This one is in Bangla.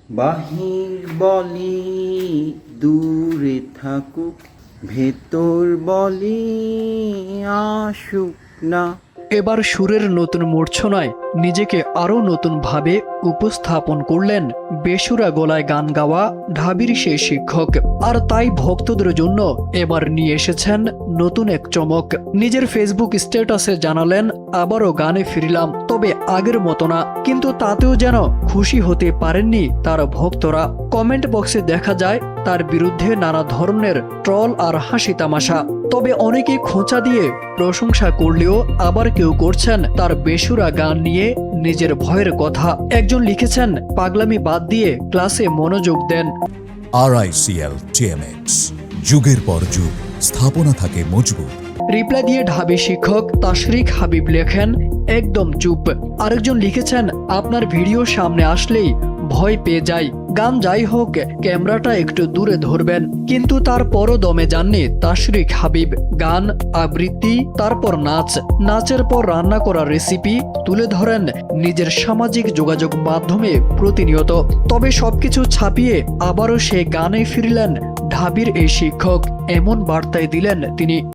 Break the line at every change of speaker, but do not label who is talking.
বাহির বলি দূরে থাকুক, ভেতর বলি আসুক না।
এবার সুরের নতুন মূর্ছনায় নিজেকে আরও নতুনভাবে উপস্থাপন করলেন বেসুরা গলায় গান গাওয়া ঢাবির সেই শিক্ষক। আর তাই ভক্তদের জন্য এবার নিয়ে এসেছেন নতুন এক চমক। নিজের ফেসবুক স্ট্যাটাসে জানালেন, আবারও গানে ফিরলাম, তবে আগের মতো না। কিন্তু তাতেও যেন খুশি হতে পারেননি তার ভক্তরা। কমেন্ট বক্সে দেখা যায় তার বিরুদ্ধে নানা ধরনের ট্রল আর হাসি তামাশা। তবে অনেকে খোঁচা দিয়ে প্রশংসা করলেও আবার কেউ করছেন তার বেসুরা গান নিয়ে নিজের ভয়ের কথা। একজন লিখেছেন, পাগলামি বাদ দিয়ে ক্লাসে মনোযোগ দেন।
RICL TMX, যুগের পর যুগ স্থাপনা থাকে মজবুত।
রিপ্লাই দিয়ে ঢাবি শিক্ষক তাশরিক হাবিব লেখেন, একদম চুপ। আরেকজন লিখেছেন, আপনার ভিডিও সামনে আসলেই ভয় পেয়ে যাই। গান যাই হোক, ক্যামেরাটা একটু দূরে ধরবেন। কিন্তু তারপরও দমে যাননি তাশরিক হাবিব। গান, আবৃত্তি, তারপর নাচ, নাচের পর রান্না করা রেসিপি তুলে ধরেন নিজের সামাজিক যোগাযোগ মাধ্যমে প্রতিনিয়ত। তবে সবকিছু ছাপিয়ে আবারও সে গানে ফিরলেন ঢাবির এই শিক্ষক। এমন বার্তায় দিলেন তিনি।